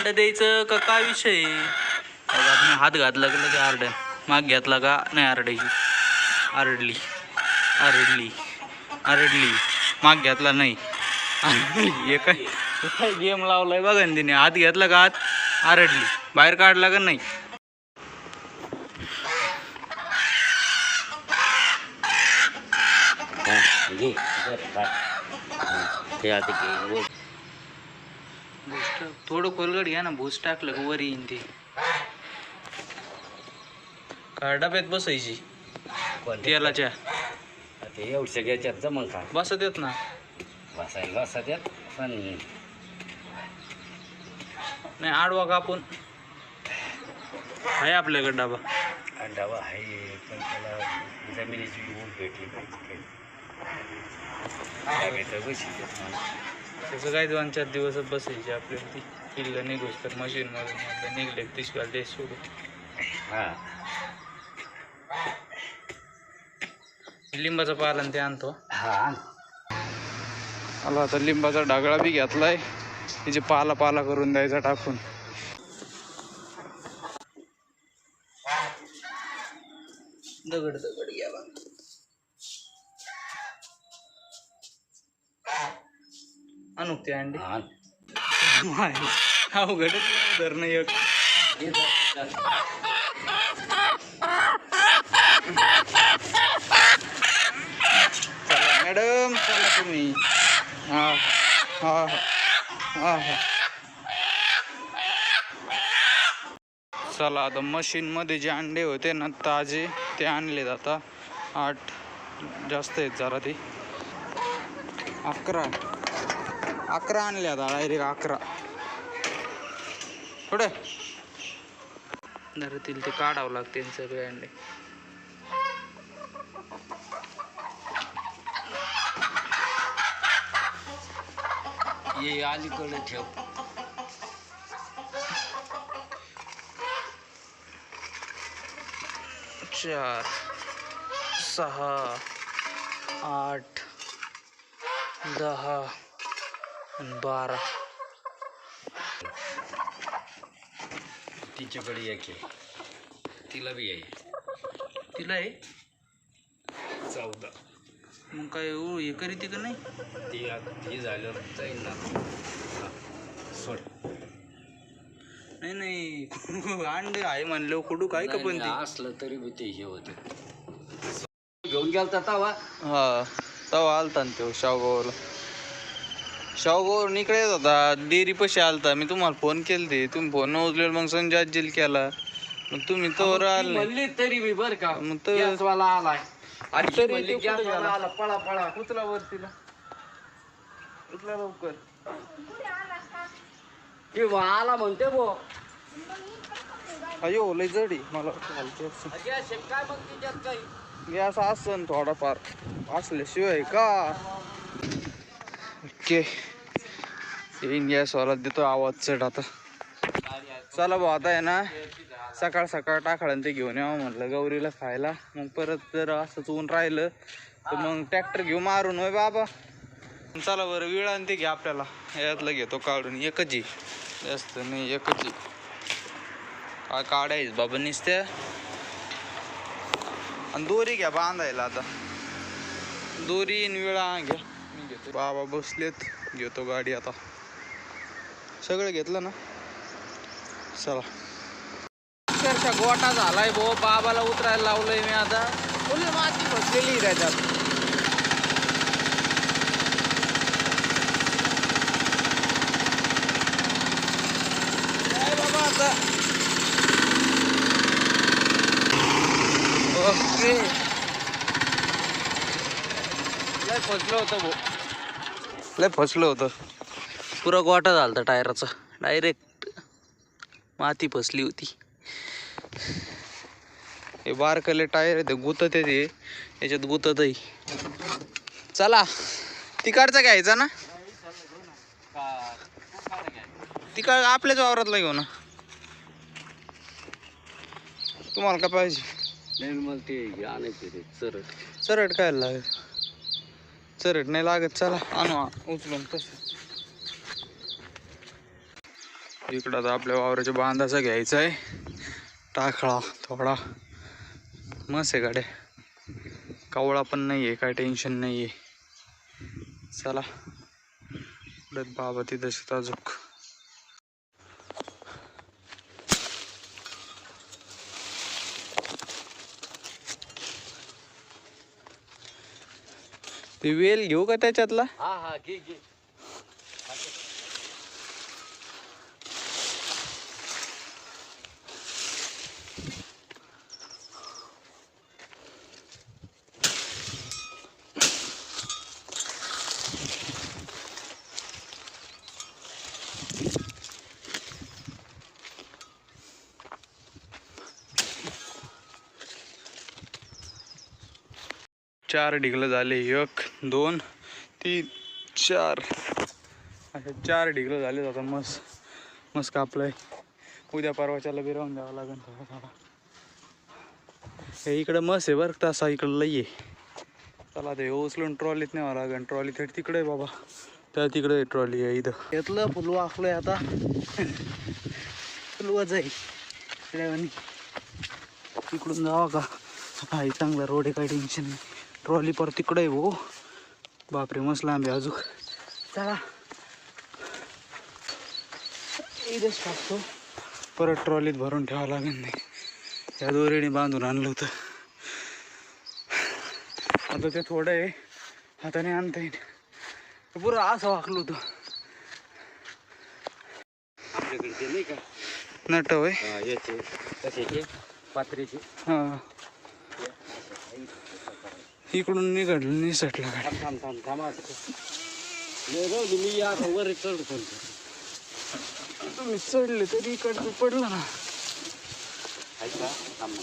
आरड द्यायचं का काय विषय? आपण हात घातला का लगे आरड, माग घेतला का नाही आरडायची. आरडली आरडली आरडली, माग घेतला नाही. हे काय गेम लावलाय बघा ना तिने. हात घेतला का हात आरडली, बाहेर काढला का नाही. थोडं खोलगड घ्या ना, भूस टाकलं का वर येईन ते. का डब्यात बसायची तेलाच्या एवढ्या घ्यायच्यात जमल का? बसत येत ना बसायला बसत येत पण नाही. आडवा कापून आहे आपल्याकडे डबा. डबा आहे पण त्याला जमिनीची ऊब भेटली पाहिजे. त्याचं काय 2-4 दिवस बसायची आपल्याला ती किल्लं निघूस तर मशीन मधून निघले तिशकाल ते सोडून. हा लिंबाचा पालन ते आणतो. हा आला आता लिंबाचा ढागळा बी घेतलाय, तिचे पाला करून द्यायचा टाकून. दगड घ्यावा. आणू ते अंडी अवघड धरणं एक. चला मॅडम, चला तुम्ही. हा हा हा हा. चला आता मशीन मध्ये जे अंडे होते ना ताजे ते आणले आता. 8 जास्त आहेत जरा. ते 11 आणले आता डायरेक्ट 11. पुढे धरतील ते काढावं लागते सगळे अंडे. ये अलीकडे ठेव. 4 6 8 10 आणि 12. तिच्याकडे एक आहे, तिला बी आहे. तिला आहे 14. मग काय हे करीत का नाही? ती झाल्यावर जाईल ना. सोड. नाही अंडे आहे म्हणलं कुठू काय का पण ते असलं तरी बी ते हे होते. घेऊन गेलता तवा. हा तवा आलता ना तो शावगावर इकडे येत होता. डेअरी पशी आलता. मी तुम्हाला फोन केलते, तुम्ही फोन उचलेल. मग संजय आजील केला, मग तुम्ही तोवर आले म्हणली तरी बी बर का. मग तर गॅसवाला आलाय आणि तरी म्हणली ते कुठं गॅसवाला गेला? आला. पळा पळा उचला वरतीला, उचला लवकर. किंवा आला म्हणते बो. अयो लय जडी मला हलके काय मग तिच्यात काही गॅस असन थोडाफार असल्याशिवाय का. ओके येईन गॅसवाला, देतो आवाज चढ आता. चला भाऊ आता आहे ना, सकाळ टाकळा ते घेऊन यावं म्हटलं गौरीला खायला. मग परत जर असंच ऊन राहिलं तर मग ट्रॅक्टर घेऊ मारून. होय बाबा चला बरं. विळा ते घ्या आपल्याला, यातलं घेतो काढून. एकच आहे, जास्त नाही, एकच आहे. काय काढायचं बाबा नुसत्या. आणि दोरी घ्या बांधायला. आता दोरी विळा घ्या, मी घेतो. बाबा बसलेत, घेतो गाडी आता. सगळं घेतलं ना. चला अक्षरशः गोटा झालाय भाऊ. बाबाला उतरायला लावलंय मी आता. फुल माती बसलेली त्याच्यात. बाबा आता ओके. लय फसलं होतं भाऊ, लय फसलं होतं. पुरा गोटा झालता टायराचा. डायरेक्ट माती फसली होती. हे बारकले टायर आहे ते गुतत आहे, ते याच्यात गुततही. चला तिकडचा घ्यायचा ना, तिकड आपल्याच वावरातला घेऊ ना. तुम्हाला काय पाहिजे? नाही मग ते आणायचे ते चरट काय लागेल? चरट नाही लागत. चला आणू उचलून. तसं इकडं आता आपल्या वावराच्या बांधाचा घ्यायचा आहे टाकळा थोडा. मस्त आहे गाड्या, कावळा पण नाही आहे, काय टेन्शन नाही आहे. चला बाबा तिथं ताजूक ते वेल घेऊ का त्याच्यातला? हा हा घे घे. 4 ढिगलं झाले. 1 2 3 4 अशा 4 ढिगलं झाले. आता मस्त कापलंय. उद्या परवाच्याला बी राहून द्यावं लागेल थोडा थोडा. हे इकडं मस्त आहे बरं, तसा इकडं लई आहे. चला ते उचलून ट्रॉलीत न्यावं लागेल. ट्रॉली थेट तिकडे आहे बाबा, त्या तिकडे ट्रॉली आहे. इथं घेतलं फुलवा आखलंय आता. फुलवाच आहे इकडून जावा का? हा चांगला रोड आहे, काही टेन्शन नाही. ट्रॉली पर तिकडे आहे हो. बापरे मस्त लांब आहे अजून. चला इथंच टाकतो, परत ट्रॉलीत भरून ठेवावं लागेल. नाही त्या दोरीने बांधून आणलं होतं. आता ते थोडं आहे, हाताने आणता येईल. पुरं असं वाकलं होतं. आपल्याकडे ते नाही का नट होय. याचे कशाचे पात्रेचे. हां इकडून निघडलं निसटलं गाडी. थांबा. मी आता वर चढतो. तुम्ही चढले तरी इकडचं पडलं ना. ऐका थांबा.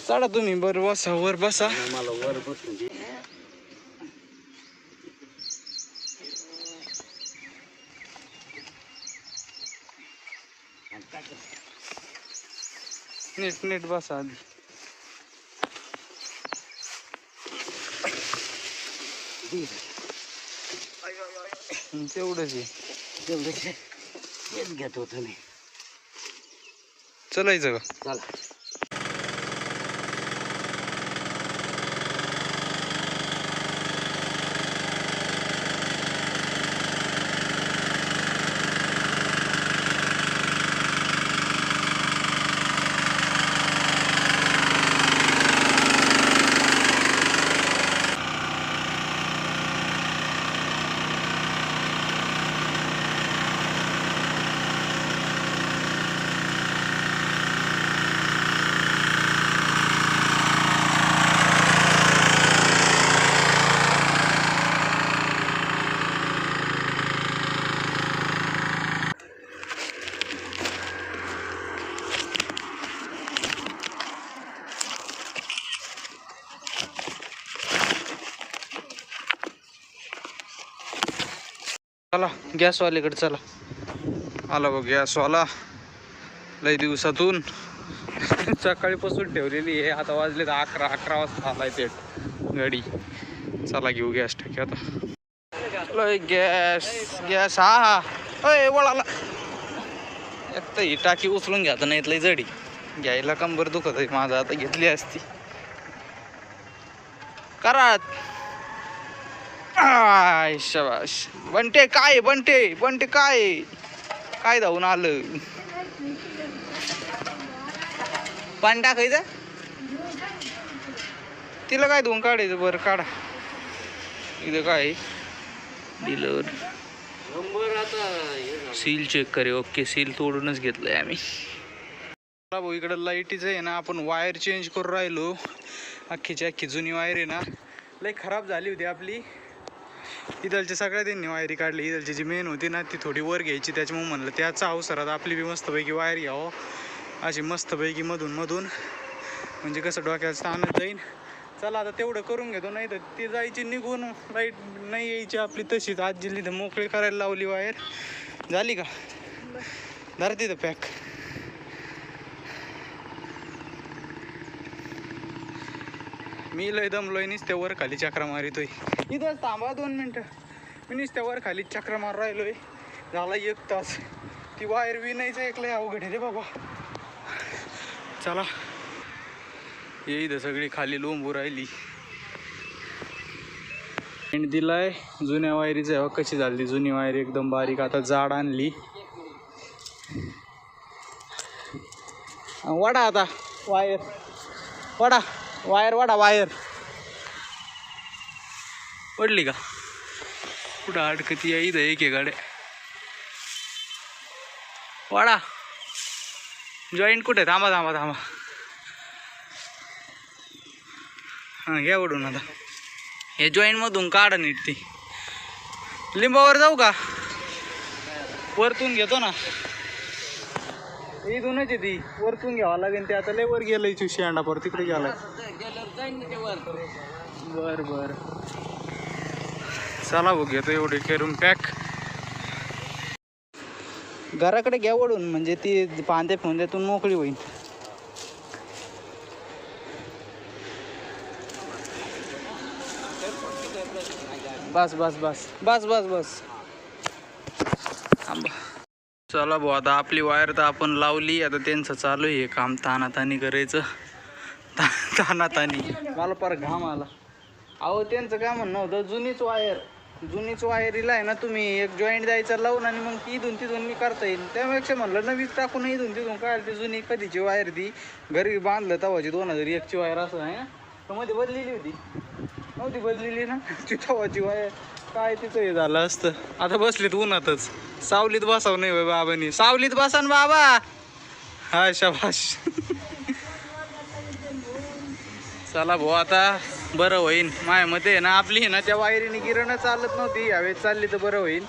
चढा तुम्ही, बरं बसा वर बसा. मला वर बसून दे. नीट बसा आधी. तेवढंच आहे. तेच घेत होतो मी. चलायचं का? चला. चला गॅसवाल्याकडे चला. आला बघ गॅसवाला. लई दिवसातून सकाळीपासून ठेवलेली आहे. आता वाजले 11 वाजता आलाय ते गाडी. चला घेऊ गॅस टाकी आता. लय गॅस हा अय वळाला. एक तर ही टाकी उचलून घ्या तर नाही लई जडी घ्यायला कंबर दुखत आहे माझा. आता घेतली असती करात. आय शाबाश. बंटे काय बंटे काय धावून आलं. पाणी टाकायचं तिला, काय धुवून काढायचं. बरं काढा. इथं काय दिलं सील चेक करे. ओके सील तोडूनच घेतलंय आम्ही. भाऊ इकडं लाईटीचं आहे ना, आपण वायर चेंज करून राहिलो. अख्खी जुनी वायर आहे ना, लई खराब झाली होती आपली. इथलच्या सगळ्या त्यांनी वायरी काढली. इथलची जी मेन होती ना ती थोडी वर घ्यायची. त्याच्यामुळे म्हणलं त्याचा अवसरात आपली बी मस्तपैकी वायर घ्यावं. अशी मस्तपैकी मधून म्हणजे कसं डोक्यात ताणत जाईन. चला आता तेवढं करून घेतो, नाही तर ती जायची निघून, लाईट नाही यायची आपली तशीच. आजीली तर मोकळी करायला लावली वायर. झाली का? धरा तिथं पॅक. मी लय दमलोय. नुसत्या वर खाली चक्रा मारितोय. इथंच थांबा 2 मिनटं. मी नुसत्या वर खाली चक्रा मार राहिलोय. झाला 1 तास. ती वायर विनायचं ऐकलंय अवघड आहे रे बाबा. चला ये इथं सगळी खाली लोंबू राहिली. एंड दिलाय जुन्या वायरीचं. कशी झाली जुनी वायर एकदम बारीक. आता जाड आणली. वाडा आता वायर वाडा वायर वाडा वायर पडली का कुठं अडकती आहे इथं एक गाड्या. वाडा जॉईंट कुठे? थांबा थांबा थांबा. हां घ्या ओढून. आता हे जॉईंटमधून काढा नीट. ती लिंबावर जाऊ का? वरतून घेतो ना. इथूनच आहे ती. वरतून घ्यावं लागेल. ते आता लय वर गेलं चुशी अंडापर तिकडे गेलाय. बर बर चला बघ घेतो एवढे करून पॅक. घराकडे घ्या ओढून म्हणजे ती पांदे फोंद्यातून मोकळी होईल. बस बस बस बस बस बस. चला भाऊ आता आपली वायर तर आपण लावली. आता त्यांचं चालू आहे काम तानातानी करायचं. तानातानी मला पर घाम आला. अहो त्यांचं काय म्हणणं होतं जुनीच वायरीला आहे ना तुम्ही एक जॉईंट द्यायचा लावून आणि मग इथून तिथून मी करता येईल. त्यापेक्षा म्हणलं नवीच टाकून इथून तिथून काय ती जुनी कधीची वायर ती घरी बांधलं तवाची 2001ची वायर असं आहे ना. तर मध्ये बदलेली होती नव्हती बदलेली ना ती तवाची वायर. काय तिचं हे झालं असतं. आता बसलीत उन्हातच. सावलीत बसाव नाही बाबांनी. सावलीत बसा ना बाबा. हा शाबाश. चला भाऊ आता बरं होईन. माझ्या मते ना आपली ना त्या वायरीने गिरणं चालत नव्हती. यावेळेस चालली तर बरं होईल.